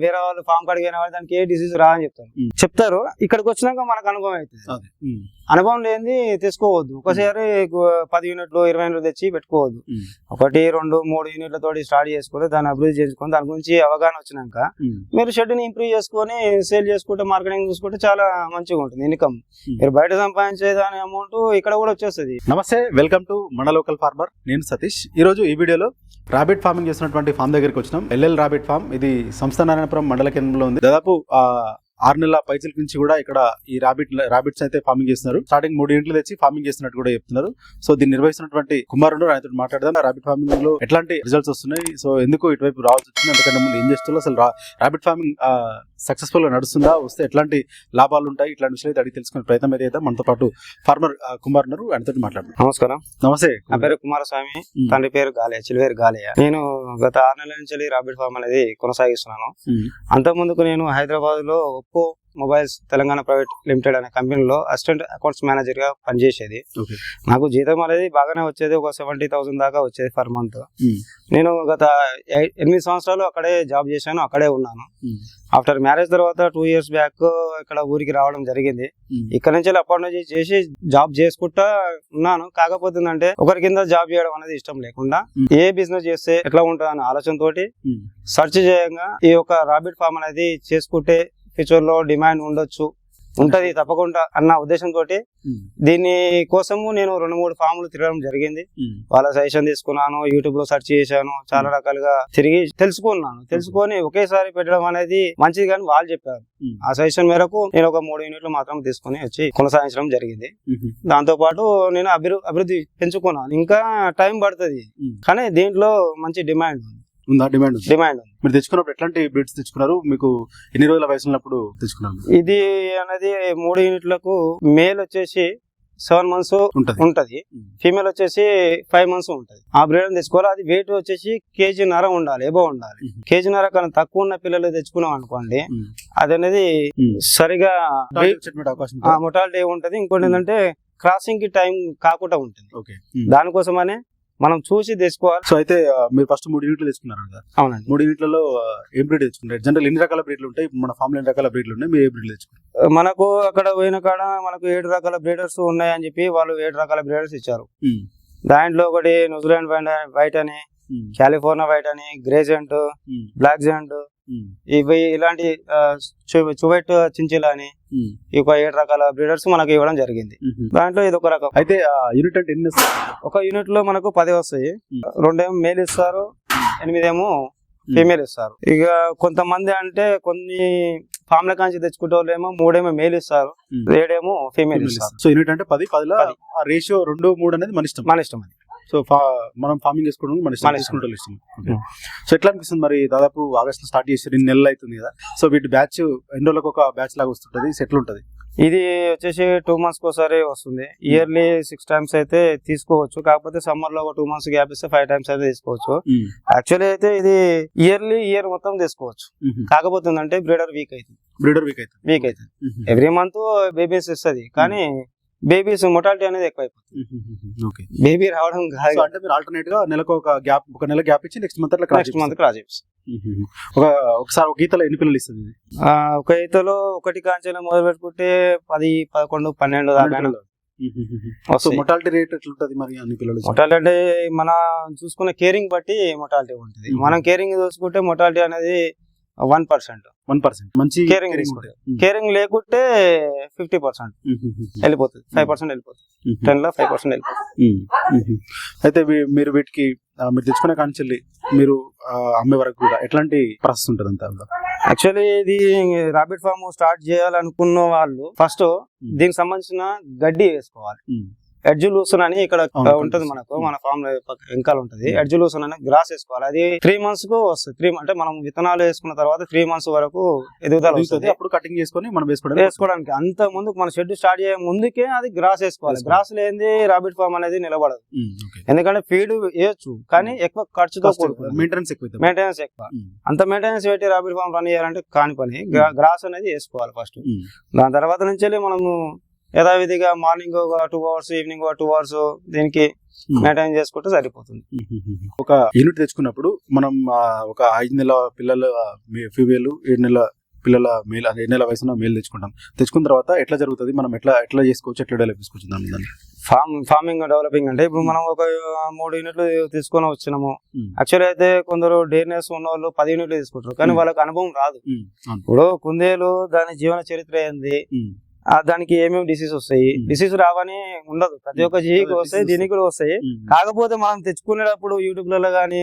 వేరే వాళ్ళు ఫామ్ కాడికి అయిన వాళ్ళు దానికి ఏ డిసీజ్ రా అని చెప్తారు. ఇక్కడికి వచ్చినాక మనకు అనుభవం అవుతుంది. అనుభవం లేని తీసుకోవద్దు. ఒకసారి 10 యూనిట్లు 20 యూనిట్లు తెచ్చి పెట్టుకోవద్దు. 1, 2, 3 యూనిట్లతో స్టార్ట్ చేసుకుని దాన్ని అభివృద్ధి చేసుకుని దాని గురించి అవగాహన వచ్చినాక మీరు షెడ్ ని ఇంప్రూవ్ చేసుకుని సేల్ చేసుకుంటే మార్కెటింగ్ చూసుకుంటే చాలా మంచిగా ఉంటుంది. ఇన్కమ్ మీరు బయట సంపాదించే దాని అమౌంట్ ఇక్కడ కూడా వచ్చేస్తుంది. నమస్తే, వెల్కమ్ టు మన లోకల్ ఫార్మర్. నేను సతీష్. ఈ రోజు ఈ వీడియోలో రాబిట్ ఫార్మింగ్ చేస్తున్నటువంటి ఫామ్ దగ్గరికి వచ్చినాం. L L rabbit farm. ఇది సంస్థ నారాయణపురం మండల కేంద్రంలో ఉంది. దాదాపు 6 నెలల పైసల నుంచి కూడా ఇక్కడ ఈ రాబిట్స్ అయితే ఫార్మింగ్ చేస్తున్నారు. స్టార్టింగ్ 3 యూనిట్లు తెచ్చి ఫార్మింగ్ చేస్తున్నట్టు కూడా చెప్తున్నారు. సో దీన్ని నిర్వహిస్తున్నటువంటి కుమారుడు, ఆయనతో మాట్లాడదాం. రాబిట్ ఫార్మింగ్ లో ఎట్లాంటి రిజల్ట్స్ వస్తున్నాయి, సో ఎందుకు ఇటువైపు రావాల్సి వచ్చింది, అంతకంటే ముందు ఏం చేస్తున్నారు, అసలు రాబిట్ ఫార్మింగ్ సక్సెస్ఫుల్ గా నడుస్తుందా, వస్తే ఎట్లాంటి లాభాలు ఉంటాయి, ఇట్లాంటి విషయాలు అయితే అడిగి తెలుసుకునే ప్రయత్నం అయితే మనతో పాటు ఫార్మర్ కుమార్ ఉన్నారు. ఆయనతో మాట్లాడదాం. నమస్కారం. నమస్తే. నా పేరు కుమారస్వామి, తండ్రి పేరు గాలయ్య, చిలువేరు గాలయ్య. నేను గత 6 నెలల నుంచి రాబిట్ ఫార్మ్ అనేది కొనసాగిస్తున్నాను. అంత ముందుకు నేను హైదరాబాద్ లో Oppo mobiles Telangana private limited అనే కంపెనీలో అసిస్టెంట్ అకౌంట్స్ మేనేజర్ గా పనిచేసేది. నాకు జీతం అనేది బాగానే వచ్చేది, ఒక 70,000 దాకా వచ్చేది పర్ మంత్. నేను గత 8 సంవత్సరాలు అక్కడే జాబ్ చేశాను, అక్కడే ఉన్నాను. ఆఫ్టర్ మ్యారేజ్ తర్వాత 2 ఇయర్స్ బ్యాక్ ఇక్కడ ఊరికి రావడం జరిగింది. ఇక్కడ నుంచి అప్పటి నుంచి చేసి జాబ్ చేసుకుంటా ఉన్నాను. కాకపోతే ఏంటంటే ఒకరి కింద జాబ్ చేయడం అనేది ఇష్టం లేకుండా ఏ బిజినెస్ చేస్తే ఎట్లా ఉంటుంది అనే ఆలోచనతోటి సెర్చ్ చేయంగా ఈ యొక్క రాబిట్ ఫార్మ్ అనేది చేసుకుంటే ఫ్యూచర్ లో డిమాండ్ ఉంటది తప్పకుండా అన్న ఉద్దేశంతో దీని కోసము నేను 2-3 ఫామ్లు తిరగడం జరిగింది. వాళ్ళ సజెషన్ తీసుకున్నాను, యూట్యూబ్ లో సెర్చ్ చేశాను, చాలా రకాలుగా తిరిగి తెలుసుకొని ఒకేసారి పెట్టడం అనేది మంచిది కానీ వాళ్ళు చెప్పారు. ఆ సజెషన్ మేరకు నేను ఒక 3 యూనిట్లు మాత్రం తీసుకుని వచ్చి కొనసాగించడం జరిగింది. దాంతో పాటు నేను అభివృద్ధి పెంచుకున్నాను. ఇంకా టైం పడుతుంది కానీ దీంట్లో మంచి డిమాండ్ ఉంది. డిమాండ్ మీరు తెచ్చుకున్నప్పుడు ఎట్లాంటి బ్రీడ్స్ తెచ్చుకున్నారు, మీకు ఎన్ని రోజుల వయసు ఉన్నప్పుడు తెచ్చుకున్నారు? ఇది అనేది 3 యూనిట్లకు మేల్ వచ్చేసి 7 months ఉంటది, ఫీమేల్ వచ్చేసి 5 months ఉంటది. ఆ బ్రీడ్ తెచ్చుకోవాలి. అది వెయిట్ వచ్చేసి 1.5 kg ఉండాలి, ఎబో ఉండాలి. 1.5 kg కన్నా తక్కువ ఉన్న పిల్లలు తెచ్చుకున్నాం అనుకోండి, అది అనేది సరిగా మొటాలిటీ ఉంటది. ఇంకోటి ఏంటంటే క్రాసింగ్ కి టైం కాకుండా ఉంటుంది. దానికోసమనే మనం చూసి తెచ్చుకోవాలి. సో అయితే మీరు ఫస్ట్ 3 యూనిట్లు తెచ్చుకున్నారు కదా? అవునండి. 3 యూనిట్లలో ఏం బ్రీడ్ తెచ్చుకున్నారు? జనరల్ ఎన్ని రకాల బ్రీడ్లు ఉంటాయి మన ఫామ్ లో? ఎన్ని రకాల బ్రీడ్లు ఉన్నాయి? మీరు ఏ బ్రీడ్ తెచ్చుకున్నారు? మనకు అక్కడ పోయిన కాడ మనకు 7 రకాల బ్రీడర్స్ ఉన్నాయని చెప్పి వాళ్ళు 7 రకాల బ్రీడర్స్ ఇచ్చారు. దాంట్లో ఒకటి న్యూజిలాండ్ వైట్ అని, కాలిఫోర్నియా వైట్ అని, గ్రేజెంట్, బ్లాక్ జెంట్, ఇవి ఇలాంటి చువైట్ చించిలా అని ఈ 7 రకాల బ్రీడర్స్ మనకు ఇవ్వడం జరిగింది. దాంట్లో ఇది ఒక రకం. అయితే యూనిట్ అంటే ఎన్ని? ఒక యూనిట్ లో మనకు 10 వస్తాయి. 2 మేల్ ఇస్తారు, 8 ఫీమేల్ ఇస్తారు. ఇక కొంతమంది అంటే కొన్ని ఫామ్ల కాంచి తెచ్చుకుంటే వాళ్ళేమో 3 మేల్ ఇస్తారు, 7 ఫీమేల్ ఇస్తారు. సో యూనిట్ అంటే 10 రేషియో 2-3 అనేది మన ఇష్టం. సో మనం ఫార్మింగ్ చేసుకోవడం మన ఇష్టం. సో ఎట్లా అనిపిస్తుంది మరి? దాదాపు ఆగస్ట్ స్టార్ట్ చేసి 2 నెలలు అవుతుంది కదా. సో వీటి బ్యాచ్ ఎన్ని రోజులకు ఒక బ్యాచ్ లాగా వస్తుంటది, ఎట్లా ఉంటది? ఇది వచ్చేసి 2 months ఒకసారి వస్తుంది. ఇయర్లీ 6 times అయితే తీసుకోవచ్చు. కాకపోతే సమ్మర్ లో ఒక 2 months గ్యాప్ ఇస్తే 5 times అయితే తీసుకోవచ్చు. యాక్చువల్లీ అయితే ఇది ఇయర్ మొత్తం తీసుకోవచ్చు. కాకపోతే ఏంటంటే బ్రీడర్ వీక్ అవుతుంది. ఎవ్రీ మంత్ బేబీస్ ఇస్తుంది కానీ బేబీస్ మొటాలిటీ అనేది ఎక్కువైపోతుంది. బేబీ రావడం కాదు. అంటే మీరు ఆల్టర్నేట్ గా నెలకు ఒక నెల గ్యాప్ ఇచ్చి నెక్స్ట్ మంత్ క్రాస్ ఒకసారి ఒక ఈతలో ఎన్ని పిల్లలు ఇస్తుంది? ఒక ఈతలో ఒకటి కాంచెలు మొదలు పెట్టుకుంటే 10, 11, 12 దాకా. మొటాలిటీ రేట్ ఎట్లుంటది మరి అన్ని పిల్లలు? మొటాలిటీ అంటే మన చూసుకున్న కేరింగ్ బట్టి మొటాలిటీ ఉంటుంది. మనం కేరింగ్ చూసుకుంటే మొటాలిటీ అనేది 1%. మంచి కేరింగ్ లేకుంటే 50% వెళ్ళిపోతుంది, 5% వెళ్ళిపోతుంది, 10 లో 5% వెళ్ళిపోతుంది. అయితే మీరు వీటికి మీరు తెచ్చుకునే కాంచెల్లి మీరు అమ్మే వరకు కూడా ఎట్లాంటి ప్రాసెస్ ఉంటుంది అంతా? యాక్చువల్లీ ఇది రాబిట్ ఫామ్ స్టార్ట్ చేయాలనుకున్న వాళ్ళు ఫస్ట్ దీనికి సంబంధించిన గడ్డి వేసుకోవాలి. ఎడ్జులూసన్ అని ఇక్కడ ఉంటది మనకు, మన ఫామ్ వెంకాల ఉంటది. ఎడ్జులూసన్ అని గ్రాస్ వేసుకోవాలి. అది 3 months కు వస్తుంది. అంటే మనం విత్తనాలు వేసుకున్న తర్వాత 3 months వరకు ఎదుగుదల వస్తుంది. అప్పుడు కటింగ్ చేసుకొని మనం వేసుకోవడానికి అంత ముందు మన షెడ్ స్టార్ట్ చేయ ముందుకే అది గ్రాస్ వేసుకోవాలి. గ్రాస్ లేని రాబిట్ ఫామ్ అనేది నిలబడదు. ఎందుకంటే ఫీడ్ వేయచ్చు కానీ ఎక్కువ ఖర్చుతో మెయింటెనెన్స్ ఎక్కువ. అంత మెయింటెనెన్స్ పెట్టి రాబిట్ ఫామ్ రన్ చేయాలంటే కాని పని. గ్రాస్ అనేది వేసుకోవాలి ఫస్ట్. దాని తర్వాత నుంచి మనము యథావిధిగా మార్నింగ్ ఒక 2 hours, ఈవినింగ్ ఒక 2 hours దీనికి మెయింటైన్ చేసుకుంటే సరిపోతుంది. ఒక యూనిట్ తెచ్చుకున్నప్పుడు మనం ఒక 5 నెలల పిల్లల ఫీమేల్, 7 నెలల పిల్లల మేల్, 7 నెలల వయసున్న మేల్ తెచ్చుకున్న తర్వాత ఎట్లా జరుగుతుంది, మనం ఎట్లా చేసుకోవచ్చు, ఎట్లా డెవలప్ చేసుకోవచ్చు దాన్ని? ఫార్మింగ్ డెవలపింగ్ అంటే ఇప్పుడు మనం ఒక 3 యూనిట్లు తీసుకొని వచ్చినాము. యాక్చువల్లీ అయితే కొందరు డేర్నెస్ ఉన్న వాళ్ళు 10 యూనిట్లు తీసుకుంటారు, కానీ వాళ్ళకి అనుభవం రాదు. ఇప్పుడు కుందేలు దాని జీవన చరిత్ర ఏంది, దానికి ఏమేమి డిసీజ్ వస్తాయి, డిసీజ్ రావని ఉండదు, ప్రతి ఒక్క జీవికి వస్తాయి, దీనికి కూడా వస్తాయి. కాకపోతే మనం తెచ్చుకునేటప్పుడు యూట్యూబ్లలో కానీ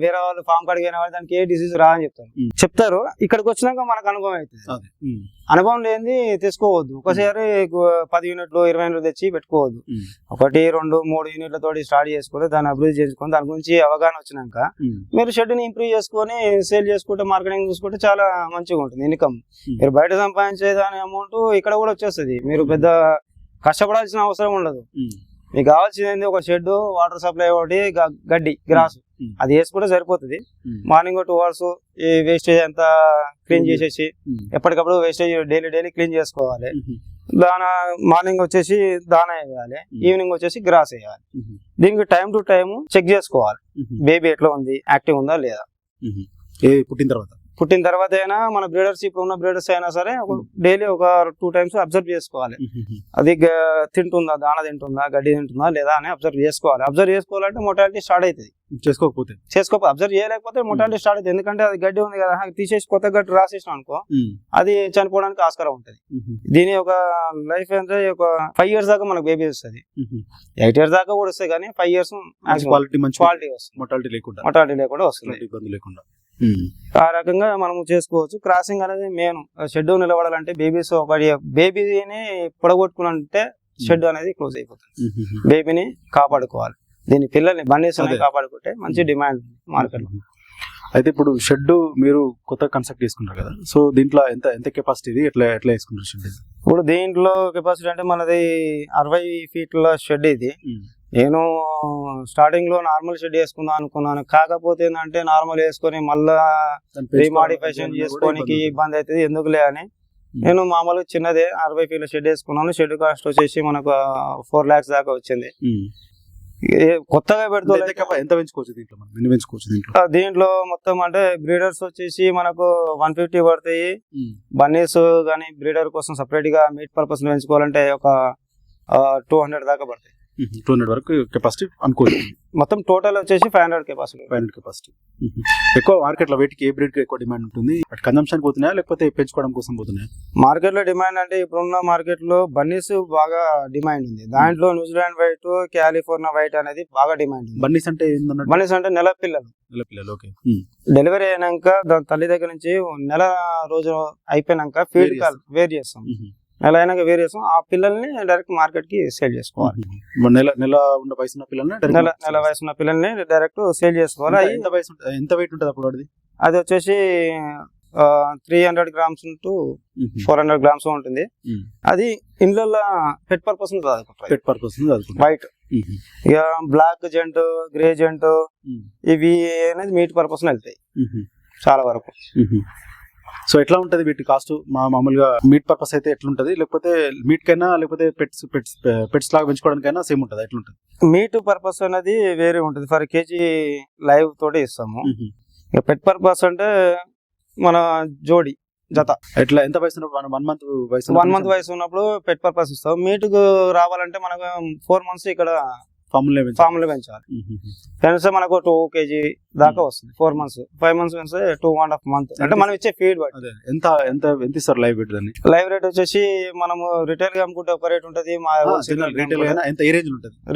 వేరే వాళ్ళు ఫామ్ కాడికి అయిన వాళ్ళు దానికి ఏ డిసీజ్ రా అని చెప్తారు. ఇక్కడికి వచ్చినాక మనకు అనుభవం అవుతుంది. అనుభవం లేని తెచ్చుకోవద్దు. ఒకసారి 10 యూనిట్లు 20 యూనిట్లు తెచ్చి పెట్టుకోవద్దు. 1, 2, 3 యూనిట్లతో స్టార్ట్ చేసుకుని దాన్ని అభివృద్ధి చేసుకుని దాని గురించి అవగాహన వచ్చినాక మీరు షెడ్ ని ఇంప్రూవ్ చేసుకుని సేల్ చేసుకుంటే, మార్కెటింగ్ చూసుకుంటే చాలా మంచిగా ఉంటుంది ఇన్కమ్. మీరు బయట సంపాదించే దాని అమౌంట్ ఇక్కడ కూడా వచ్చేస్తుంది. మీరు పెద్ద కష్టపడాల్సిన అవసరం ఉండదు. మీకు కావాల్సింది ఒక షెడ్, వాటర్ సప్లై, ఒకటి గడ్డి, గ్రాస్, అది వేసుకుంటే సరిపోతుంది. మార్నింగ్ 2 hours ఈ వేస్టేజ్ అంతా క్లీన్ చేసేసి ఎప్పటికప్పుడు వేస్టేజ్ డైలీ క్లీన్ చేసుకోవాలి. మార్నింగ్ వచ్చేసి దానా వేయాలి, ఈవినింగ్ వచ్చేసి గ్రాస్ వేయాలి. దీనికి టైం టు టైం చెక్ చేసుకోవాలి, బేబీ ఎట్లా ఉంది, యాక్టివ్ ఉందా లేదా. పుట్టిన తర్వాత అయినా మన బ్రీడర్స్, ఇప్పుడు ఉన్న బ్రీడర్స్ అయినా సరే డైలీ ఒక 2 times అబ్జర్వ్ చేసుకోవాలి. అది తింటుందా, దాన తింటుందా, గడ్డి తింటుందా లేదా అని అబ్జర్వ్ చేసుకోవాలి. అబ్జర్వ్ చేసుకోవాలంటే మొటాలిటీ స్టార్ట్ అవుతుంది. చేసుకోకపోతే అబ్జర్వ్ చేయలేకపోతే మొటాలిటీ స్టార్ట్ అవుతుంది. ఎందుకంటే అది గడ్డి ఉంది కదా, తీసేసి కొత్త గడ్డి రాసేసినాం అనుకో, అది చనిపోవడానికి ఆస్కారం ఉంటుంది. దీని ఒక లైఫ్ అంటే ఒక 5 years దాకా మనకు బేబీ వస్తుంది. 8 years దాకా కూడా వస్తాయి, కానీ 5 years క్వాలిటీ వస్తుంది, మొటాలిటీ లేకుండా వస్తుంది, ఇబ్బంది లేకుండా. ఆ రకంగా మనం చేసుకోవచ్చు. క్రాసింగ్ అనేది మెయిన్. షెడ్ నిలబడాలంటే బేబీని పొడగొట్టుకున్నంటే షెడ్ అనేది క్లోజ్ అయిపోతుంది. బేబీని కాపాడుకోవాలి, దీని పిల్లల్ని బండిని కాపాడుకుంటే మంచి డిమాండ్ మార్కెట్ లో. అయితే ఇప్పుడు షెడ్ మీరు కొత్త కన్స్ట్రక్ట్ చేసుకున్నారు కదా, సో దీంట్లో ఎంత కెపాసిటీ, ఎట్లా వేసుకున్నారు షెడ్? ఇప్పుడు దీంట్లో కెపాసిటీ అంటే మనది 60 feet షెడ్. ఇది నేను స్టార్టింగ్ లో నార్మల్ షెడ్ వేసుకుందాం అనుకున్నాను. కాకపోతే ఏంటంటే నార్మల్ వేసుకొని మళ్ళా రీమాడిఫికేషన్ చేసుకోనికి ఇబ్బంది అవుతుంది, ఎందుకులే అని నేను మామూలుగా చిన్నదే 60 feet షెడ్ వేసుకున్నాను. షెడ్ కాస్ట్ వచ్చేసి మనకు 4 lakhs దాకా వచ్చింది. కొత్తగా పెడుతుంది. దీంట్లో మొత్తం అంటే బ్రీడర్స్ వచ్చేసి మనకు 150 పడతాయి. బన్నీస్ గానీ బ్రీడర్ కోసం సపరేట్ గా మీట్ పర్పస్ పెంచుకోవాలంటే ఒక 200 దాకా పడతాయి. 200 వరకు కెపాసిటీ అనుకోవచ్చు. మొత్తం టోటల్ వచ్చేసి 500 కెపాసిటీ. ఎక్కువ మార్కెట్ లో వీటికి ఏ బ్రీడ్ కి ఎక్కువ డిమాండ్ ఉంటుంది? కన్జంప్షన్ పోతున్నాయా లేకపోతే పెంచుకోవడం కోసం పోతున్నాయా? మార్కెట్ లో డిమాండ్ అంటే ఇప్పుడున్న మార్కెట్ లో బన్నీస్ బాగా డిమాండ్ ఉంది. దాంట్లో న్యూజిలాండ్ వైట్, కాలిఫోర్నియా వైట్ అనేది బాగా డిమాండ్ ఉంది. బన్నీస్ అంటే బన్నీస్ అంటే నెల పిల్లలు. డెలివరీ అయినాక దాని తల్లి దగ్గర నుంచి నెల రోజు అయిపోయినాక ఫీడ్ వేర్ చేస్తాం. నెల అయినాక వేర్ చేస్తాం. ఆ పిల్లల్ని డైరెక్ట్ మార్కెట్ కి సేల్ చేసుకోవాలి. నెల వయసున్న పిల్లల్ని డైరెక్ట్ సేల్ చేసుకోవాలి. ఎంత వెయిట్ ఉంటుంది అప్పుడు? అది వచ్చేసి 300 grams to 400 grams ఉంటుంది. అది ఇండ్లలో పెట్ పర్పస్ వైట్. ఇక బ్లాక్ జెంట్, గ్రే జెంట్ ఇవి అనేది మీట్ పర్పస్ వెళ్తాయి చాలా వరకు. సో ఎట్లా ఉంటది వీటి కాస్ట్? మామూలుగా మీట్ పర్పస్ అయితే ఎట్లుంటది, లేకపోతే మీట్ కైనా లేకపోతే పెట్స్ లాగా పెంచుకోవడానికైనా సేమ్ ఉంటది? ఎట్లుంటది? మీట్ పర్పస్ అనేది వేరే ఉంటది. ఫర్ కేజీ లైవ్ తోటి ఇస్తాము. ఇక పెట్ పర్పస్ అంటే మన జోడి జత ఎట్లా ఎంత వయసు? 1 month వయసు ఉన్నప్పుడు పెట్ పర్పస్ ఇస్తాం. మీట్ కు రావాలంటే మనకు 4 months ఇక్కడ ఫామ్ లో పెంచాలి. పెంచితే మనకు 2 kg దాకా వస్తుంది. 4 months 5 months పెంచితే 2.5 months. అంటే మనం ఇచ్చే ఫీడ్ బట్టి ఎంత ఇస్తారు లైవ్ రేట్? దాన్ని లైవ్ రేట్ వచ్చేసి మనము రిటైల్ గా అమ్ముకుంటే ఒక రేట్ ఉంటుంది,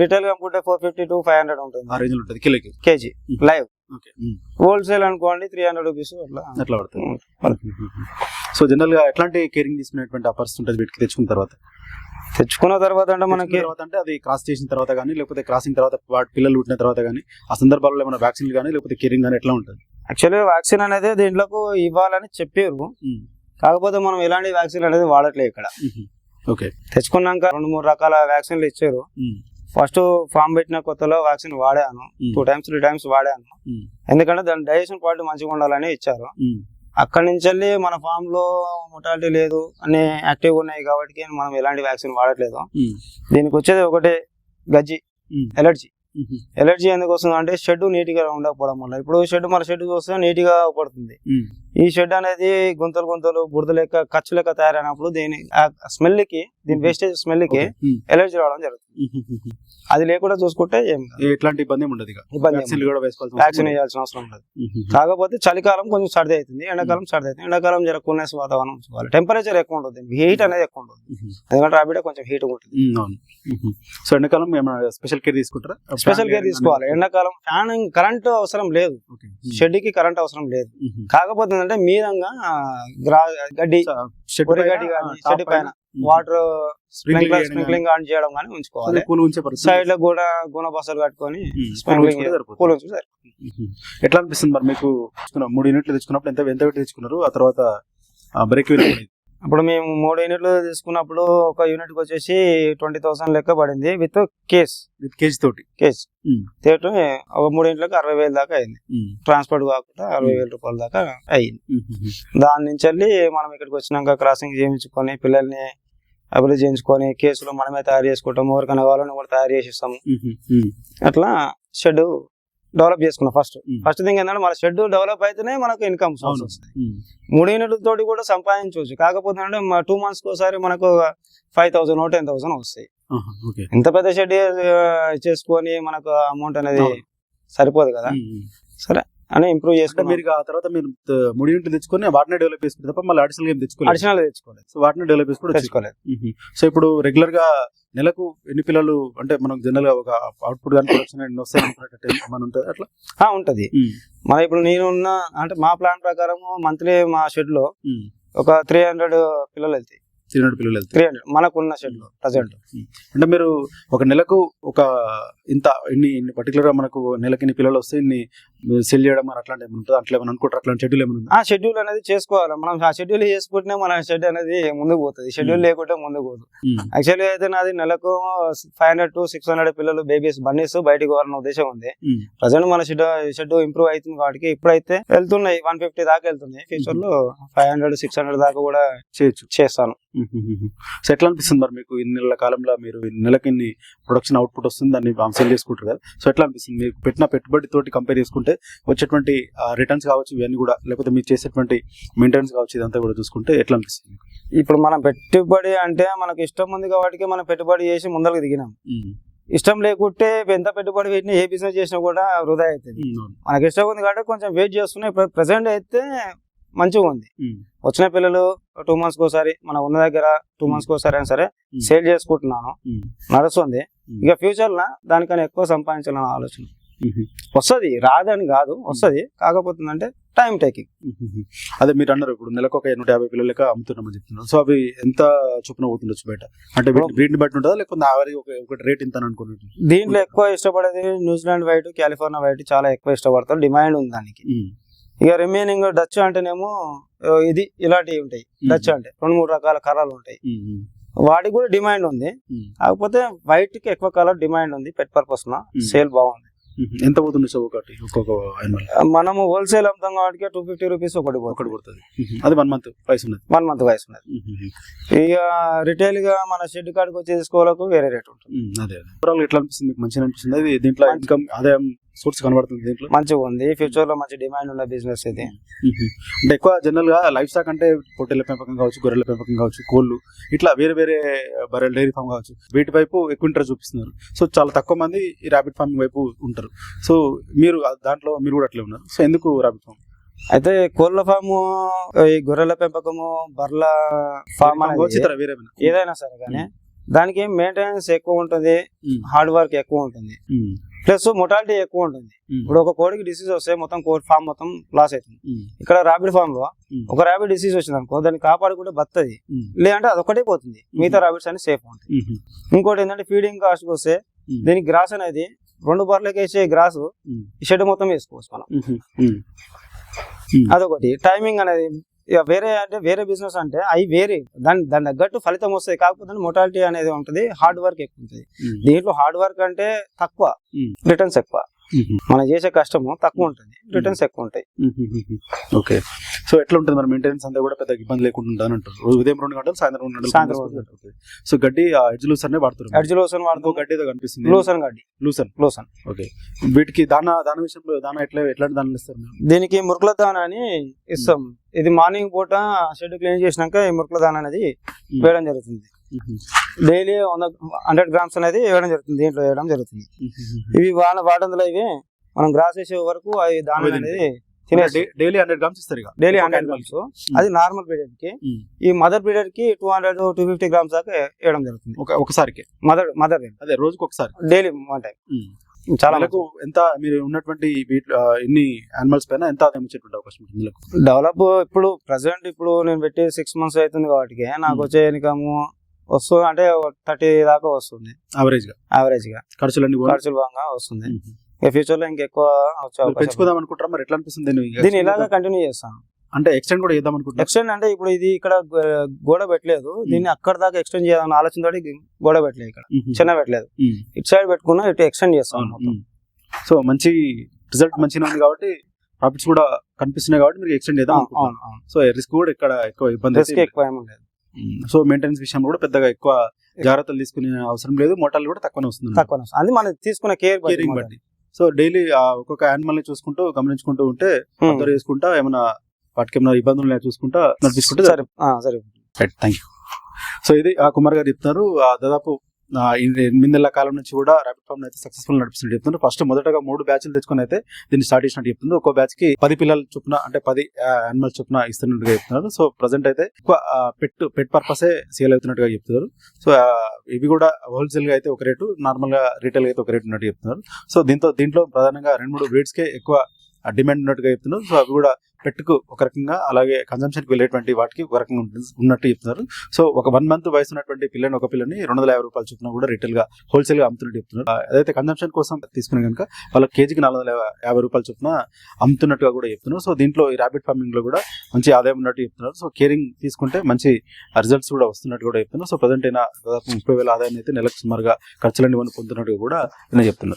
రిటైల్ గా అమ్ముకుంటే 450 to 500 ఉంటుంది కేజీ లైవ్. హోల్సేల్ అనుకోండి 300 rupees అట్లా పడుతుంది. సో జనరల్ గా ఎట్లాంటి కేరింగ్ తీసుకునేటువంటి పరిస్థితి ఉంటుంది వీటికి తెచ్చుకున్న తర్వాత అంటే మనకి అది క్రాస్ చేసిన తర్వాత కానీ లేకపోతే క్రాసింగ్ తర్వాత వాటి పిల్లలు పుట్టిన తర్వాత కానీ ఆ సందర్భాల్లో ఏమైనా వ్యాక్సిన్ కానీ లేకపోతే కేరింగ్ కానీ ఎట్లా ఉంటుంది? యాక్చువల్లీ వ్యాక్సిన్ అనేది దీంట్లోకి ఇవ్వాలని చెప్పారు, కాకపోతే మనం ఎలాంటి వ్యాక్సిన్ అనేది వాడట్లేదు ఇక్కడ. తెచ్చుకున్నాక 2-3 రకాల వ్యాక్సిన్లు ఇచ్చారు. ఫస్ట్ ఫామ్ పెట్టిన కొత్తలో వ్యాక్సిన్ వాడాను, 2 times 3 times వాడాను. ఎందుకంటే దాని డైజెషన్ క్వాలిటీ మంచిగా ఉండాలని ఇచ్చారు. అక్కడి నుంచి వెళ్ళి మన ఫామ్ లో మొటాలిటీ లేదు అనే యాక్టివ్ ఉన్నాయి కాబట్టి మనం ఎలాంటి వ్యాక్సిన్ వాడట్లేదు. దీనికి వచ్చేది ఒకటే గజ్జి ఎలర్జీ. ఎలర్జీ ఎందుకు వస్తుంది అంటే షెడ్ నీట్ గా ఉండకపోవడం వల్ల. ఇప్పుడు మన షెడ్ చూస్తే నీట్ గా పడుతుంది. ఈ షెడ్ అనేది గుంతలు బురద లెక్క ఖర్చు లెక్క తయారైనప్పుడు దీని స్మెల్ కి దీని వేస్టేజ్ స్మెల్ కి ఎలర్జీ రావడం జరుగుతుంది. అది లేకుండా చూసుకుంటే ఎట్లాంటి ఇబ్బంది ఉండదు. వ్యాక్సిన్ వేయాల్సిన అవసరం ఉండదు. కాకపోతే చలికాలం కొంచెం సర్ది అవుతుంది, ఎండాకాలం సర్ది అవుతుంది. ఎండాకాలం జర కూల్నెస్ వాతావరణం ఉంచుకోవాలి. టెంపరేచర్ ఎక్కువ ఉంటుంది, హీట్ అనేది ఎక్కువ ఉంటుంది. ఎందుకంటే రాబిడ్ కొంచెం హీట్ ఉంటుంది. సో ఎండాకాలం స్పెషల్ కేర్ తీసుకుంటారా? స్పెషల్ కేర్ తీసుకోవాలి. ఎండాకాలం ఫ్యాన్ కరెంట్ అవసరం లేదు, షెడ్ కి కరెంట్ అవసరం లేదు. కాకపోతే ఏంటంటే మీదంగా గడ్డి షెడ్ పైన వాటర్ స్ప్రింక్లింగ్ ఆన్ చేయడం కానీ ఉంచుకోవాలి. సైడ్ లో కూడా గుణ బస్సులు కట్టుకొని స్ప్రింక్లింగ్ ఎట్లా అనిపిస్తుంది మరి మీకు? 3 యూనిట్లు తెచ్చుకున్నప్పుడు ఎంత పెట్టి తెచ్చుకున్నారు? ఆ తర్వాత బ్రేక్ అప్పుడు మేము 3 యూనిట్లు తీసుకున్నప్పుడు ఒక యూనిట్ కి వచ్చేసి 20,000 లెక్క పడింది విత్ కేజ్ తోటి ఒక 3 యూనిట్లకు 60,000 దాకా అయింది. ట్రాన్స్పోర్ట్ కాకుండా 60,000 రూపాయల దాకా అయింది. దాని నుంచి వెళ్ళి మనం ఇక్కడికి వచ్చినాక క్రాసింగ్ చేయించుకొని పిల్లల్ని అభివృద్ధి చేయించుకొని కేసులు మనమే తయారు చేసుకుంటాము. ఎవరికైనా కావాలని కూడా తయారు చేసి ఇస్తాము. అట్లా షెడ్ డెవలప్ చేసుకున్నాం. ఫస్ట్ థింగ్ ఏంటంటే మన షెడ్ డెవలప్ అయితేనే మనకు ఇన్కమ్ సోర్స్ వస్తుంది. 3 యూనిట్లతో కూడా సంపాదించవచ్చు. కాకపోతే అంటే 2 months ఒకసారి మనకు 5,000 10,000 వస్తాయి. ఇంత పెద్ద షెడ్ చేసుకొని మనకు అమౌంట్ అనేది సరిపోదు కదా. సరే అని ఇంప్రూవ్ చేసుకుంటాం. మీరు ఆ తర్వాత మీరు 3 యూనిట్లు తెచ్చుకొని వాటిని డెవలప్ చేసుకుంటే తప్ప మళ్ళీ అడిషనల్ తెచ్చుకోలేదు. సో వాటిని డెవలప్ చేసుకోలేదు. సో ఇప్పుడు రెగ్యులర్ గా నెలకు ఎన్ని పిల్లలు అంటే మనకు జనరల్ గా ఒక అవుట్పుట్ కానీ ప్రొడక్షన్ ఎన్ని వస్తాయి అట్లా ఉంటది. మన ఇప్పుడు నేనున్న అంటే మా ప్లాన్ ప్రకారం మంత్లీ మా షెడ్ లో ఒక 300 పిల్లలు వెళ్తాయి. 300 మనకున్న షెడ్ లో ప్రజెంట్. అంటే మీరు ఒక నెలకు ఒక ఇన్ని పర్టికులర్ గా మనకు నెలకి ఇన్ని పిల్లలు వస్తే ఇన్ని సెల్ చేయడం అట్లాంటి ఏమన్నా అట్లా ఏమైనా అనుకుంటారు? అట్లాంటి షెడ్యూల్ ఏమైనా? ఆ షెడ్యూల్ అనేది చేసుకోవాలి. మనం ఆ షెడ్యూల్ చేసుకుంటే మన షెడ్ అనేది ముందుకు పోతుంది. షెడ్యూల్ లేకుంటే ముందుకు పోదు. యాక్చువల్లీ అయితే నాది నెలకు 500 to 600 పిల్లలు బేబీస్ బన్నీస్ బయటకు పోవాలన్న ఉద్దేశం ఉంది. ప్రజెంట్ మన షెడ్ ఇంప్రూవ్ అవుతుంది కాబట్టి ఇప్పుడైతే వెళ్తున్నాయి 150 దాకా వెళ్తున్నాయి. ఫ్యూచర్ లో 500 600 దాకా కూడా చేస్తాను. సో ఎట్లా అనిపిస్తుంది మరి మీకు? ఇన్ని నెలల కాలంలో మీరు నెలకి ఇన్ని ప్రొడక్షన్ అవుట్పుట్ వస్తుంది, దాన్ని సేల్ చేసుకుంటారు కదా. సో ఎట్లా అనిపిస్తుంది మీకు? పెట్టిన పెట్టుబడి తోటి కంపేర్ చేసుకుంటే వచ్చేటువంటి రిటర్న్స్ కావచ్చు ఇవన్నీ కూడా, లేకపోతే మీరు చేసేటువంటి మెయింటెనెన్స్ కావచ్చు, ఇదంతా కూడా చూసుకుంటే ఎట్లా అనిపిస్తుంది? ఇప్పుడు మనం పెట్టుబడి అంటే మనకు ఇష్టం ఉంది కాబట్టి మనం పెట్టుబడి చేసి ముందరకు దిగినాం. ఇష్టం లేకుంటే ఎంత పెట్టుబడి పెట్టినా ఏ బిజినెస్ చేసినా కూడా వృధా అవుతుంది. మనకి ఇష్టం ఉంది కాబట్టి కొంచెం వెయిట్ చేస్తున్నాయి. ప్రెసెంట్ అయితే మంచిగా ఉంది. వచ్చిన పిల్లలు 2 months ఒకసారి మన ఉన్న దగ్గర 2 months ఒకసారి అయినా సరే సేల్ చేసుకుంటున్నాను, నడుస్తుంది. ఇక ఫ్యూచర్ లో దానికన్నా ఎక్కువ సంపాదించాలన్న ఆలోచన వస్తుంది. రాదని కాదు, వస్తుంది. కాకపోతే అంటే టైం టేకింగ్. అదే మీరు అన్నారు ఇప్పుడు నెలకు ఒక 150 పిల్లలు లెక్క అమ్ముతున్నామని చెప్తున్నారు. సో అవి ఎంత చొప్పున పోతుండొచ్చు బయట? అంటే వీటిని బట్టి ఉంటుందా లేకపోతే ఒక రేట్ ఇంత అనుకుంటున్నాను? దీంట్లో ఎక్కువ ఇష్టపడేది న్యూజిలాండ్ వైట్, కాలిఫోర్నియా వైట్ చాలా ఎక్కువ ఇష్టపడతారు. డిమాండ్ ఉంది దానికి. ఇక రిమైనింగ్ డచ్ అంటేనేమో ఇది ఇలాంటివి ఉంటాయి. డచ్ అంటే 2-3 రకాల కలర్లు ఉంటాయి. వాటికి కూడా డిమాండ్ ఉంది. కాకపోతే వైట్ కి ఎక్కువ కలర్ డిమాండ్ ఉంది. పెట్ పర్పస్ సేల్ బాగుంది. ఎంత పోతుంది సార్ ఒక్కొక్క యానిమల్? మనము హోల్సేల్ అమ్ముతాం కాబట్టి 250 రూపీస్ ఒకటి పడుతుంది. అది 1 month వయసు ఉన్నది. 1 month వయసు ఉన్నది. ఇక రిటైల్ గా మన షెడ్ కాడికి వచ్చి తీసుకోవాలకు వేరే రేట్ ఉంటుంది. అదే ఎట్లా అనిపిస్తుంది మీకు? మంచిగా అనిపిస్తుంది? అది దీంట్లో ఇన్కమ్ ఆదాయం సోర్స్ కనబడుతుంది. దీంట్లో మంచిగా ఉంది. ఫ్యూచర్ లో మంచి డిమాండ్ ఉన్న బిజినెస్ ఇది. అంటే ఎక్కువ జనరల్ గా లైఫ్ స్టాక్ అంటే పొట్టెల పెంపకం కావచ్చు, గొర్రెల పెంపకం కావచ్చు, కోళ్ళు, ఇట్లా వేరే బర్రెల డైరీ ఫామ్ కావచ్చు, వీటి వైపు ఎక్కువ ఇంట్రెస్ట్ చూపిస్తున్నారు. సో చాలా తక్కువ మంది ఈ ర్యాబిట్ ఫార్మింగ్ వైపు ఉంటారు. సో మీరు దాంట్లో మీరు కూడా అట్లే ఉన్నారు. సో ఎందుకు ర్యాబిట్ ఫార్మ్? అయితే కోళ్ళ ఫాము, ఈ గొర్రెల పెంపకము, బర్రెల ఫామ్ ఏదైనా సరే కానీ దానికి మెయింటెనెన్స్ ఎక్కువ ఉంటుంది, హార్డ్ వర్క్ ఎక్కువ ఉంటుంది, ప్లస్ మొటాలిటీ ఎక్కువ ఉంటుంది. ఇప్పుడు ఒక కోడికి డిసీజ్ వస్తే మొత్తం కోడి ఫామ్ మొత్తం లాస్ అవుతుంది. ఇక్కడ ర్యాబిట్ ఫామ్ లో ఒక ర్యాబిట్ డిసీజ్ వచ్చింది అనుకో, దాన్ని కాపాడుకుంటే బతుంది, లేదంటే అదొకటే పోతుంది. మిగతా ర్యాబిట్స్ అన్ని సేఫ్ ఉంటుంది. ఇంకోటి ఏంటంటే ఫీడింగ్ కాస్ట్ వస్తే దీనికి గ్రాస్ అనేది 2 బర్రెలకి వేసే గ్రాస్ షెడ్ మొత్తం వేసుకోవచ్చు మనం. అదొకటి. టైమింగ్ అనేది ఇక వేరే బిజినెస్ అంటే అవి వేరే, దాని తగ్గట్టు ఫలితం వస్తుంది. కాకపోతే మొటాలిటీ అనేది ఉంటుంది, హార్డ్ వర్క్ ఎక్కువ ఉంటుంది. దీంట్లో హార్డ్ వర్క్ అంటే తక్కువ, రిటర్న్స్ ఎక్కువ. మనం చేసే కష్టము తక్కువ ఉంటుంది, రిటర్న్స్ ఎక్కువ ఉంటాయి. ఓకే, సో ఎట్లా ఉంటుంది మరి మెయింటెనెన్స్ అంతా కూడా పెద్ద ఇబ్బంది లేకుండా ఉంటుంది అంటారు. ఉదయం 2 గంటలు, సాయంత్రం 2 గంటలు. సాయంత్రం. సో గడ్డి ఎడ్జ్ లూసర్ నే వాడుతున్నారు. ఎడ్జ్ లోసన్ వాడుతూ గడ్డి ఏదో కనిపిస్తుంది, లూసన్ గడ్డి, లూసన్. ఓకే, వీటికి దానా విషయంలో దానా ఎట్లాంటి దానాలు ఇస్తారు మీరు? దీనికి మురుకుల దానా అని ఇస్తాం. ఇది మార్నింగ్ పూట షెడ్ క్లీన్ చేసినాక ఈ మురుకుల దానా అనేది వేయడం జరుగుతుంది. డైలీ 100 grams అనేది వేయడం జరుగుతుంది, దీంట్లో వేయడం జరుగుతుంది. ఇవి వాటందులో ఇవి మనం గ్రాస్ వేసే వరకు అవి దానా అనేది తినేసి డైలీ 100 grams ఇస్తారు. Daily 100 grams. అది నార్మల్ పీరియడ్ కి. ఈ మదర్ పీరియడ్ కి 200-250 grams దాకా వేయడం జరుగుతుంది ఒకసారికి. మదర్ అదే రోజుకి ఒకసారి, డైలీ 1 టైం. చాలా ఎంత మీరు ఉన్నటువంటి ఇన్ని యానిమల్స్ పైన ఎంత ఆదాయం వచ్చేటువంటి అవకాశం ఉంటుంది? డెవలప్ ఇప్పుడు ప్రెసెంట్ ఇప్పుడు నేను పెట్టి 6 months అవుతుంది కాబట్టి నాకు వచ్చే ఇన్కమ్ వస్తుంది అంటే 30 దాకా వస్తుంది యావరేజ్ గా. ఖర్చులు బాగా వస్తుంది. ఫ్యూచర్ లో ఇంకెక్కువ పెంచుకుందాం అనుకుంటారా? మరి ఎట్లా అనిపిస్తుంది? దీన్ని ఇలాగా కంటిన్యూ చేస్తాను. అంటే ఎక్స్టెండ్ కూడా చేద్దాం అనుకుంటున్నా. ఎక్స్టెండ్ అంటే ఇప్పుడు ఇది ఇక్కడ గోడ పెట్టలేదు, దీన్ని అక్కడ దాకా ఎక్స్టెండ్ చేయాలని ఆలోచనతో గోడ పెట్టలేదు, ఇక్కడ చిన్న పెట్టలేదు, ఇటు సైడ్ పెట్టుకున్నా ఇటు ఎక్స్టెండ్ చేస్తాను. సో మంచి రిజల్ట్ మంచిగా ఉంది కాబట్టి ప్రాఫిట్స్ కూడా కనిపిస్తున్నాయి కాబట్టి మీరు ఎక్స్టెండ్ చేద్దాం. సో రిస్క్ కూడా ఇక్కడ ఎక్కువ ఇబ్బంది ఎక్కువ ఏమీ లేదు. సో మెయింటెనెన్స్ విషయంలో కూడా పెద్దగా ఎక్కువ జాగ్రత్తలు తీసుకునే అవసరం లేదు, మోటార్లు కూడా తక్కువనే వస్తుంది. అది మనం తీసుకునే కేరింగ్ బట్టి. సో డైలీ ఒక్కొక్క యానిమల్ ని చూసుకుంటూ గమనించుకుంటూ ఉంటే అబ్జర్వ్ చేసుకుంటా ఏమైనా వాటికి ఏమైనా ఇబ్బందులు తీసుకుంటా నడిపించుకుంటే సరే. Thank you. సో ఇది కుమార్ గారు చెప్తున్నారు. దాదాపు 8 నెలల కాలం నుంచి కూడా రాబిట్ ఫామ్ అయితే సక్సెస్ఫుల్ నడిపిస్తున్నట్టు చెప్తున్నారు. ఫస్ట్ మొదటగా 3 బ్యాచ్లు తెచ్చుకొని అయితే దీన్ని స్టార్ట్ చేసినట్టు చెప్తుంది. ఒక్కో బ్యాచ్ కి 10 పిల్లలు చొప్పున అంటే 10 యానిమల్స్ చొప్పున ఇస్తున్నట్టుగా చెప్తున్నారు. సో ప్రజెంట్ అయితే ఎక్కువ పెట్ పర్పసే సేల్ అవుతున్నట్టుగా చెప్తున్నారు. సో ఇవి కూడా హోల్సేల్ గా అయితే ఒక రేటు, నార్మల్ గా రీటైల్ గా అయితే ఒక రేటు ఉన్నట్టు చెప్తున్నారు. సో దీంట్లో ప్రధానంగా 2-3 బ్రీడ్స్ కే ఎక్కువ డిమాండ్ ఉన్నట్టుగా చెప్తున్నారు. సో అవి కూడా పెట్టుకు ఒక రకంగా, అలాగే కన్సంప్షన్ కి వెళ్ళేటువంటి వాటికి ఒక రకంగా ఉన్నట్టు చెప్తున్నారు. సో ఒక 1 month వయసు ఉన్నటువంటి ఒక పిల్లని 250 రూపాయలు చొప్పున కూడా రిటైల్ గా హోల్సేల్ గా అమ్ముతున్నట్టు చెప్తున్నారు. అదైతే కన్సంప్షన్ కోసం తీసుకునే కనుక వాళ్ళకి కేజీకి 450 రూపాయలు చొప్పున అమ్ముతున్నట్టుగా కూడా చెప్తున్నారు. సో దీంట్లో ఈ రాబిట్ ఫార్మింగ్ లో కూడా మంచి ఆదాయం ఉన్నట్టు చెప్తున్నారు. సో కేరింగ్ తీసుకుంటే మంచి రిజల్ట్స్ కూడా వస్తున్నట్టు కూడా చెప్తున్నారు. సో ప్రజెంట్ అయినా దాదాపు 30,000 ఆదాయం అయితే నెలకు సుమారుగా ఖర్చులన్నీ పొందుతున్నట్టుగా కూడా చెప్తున్నారు.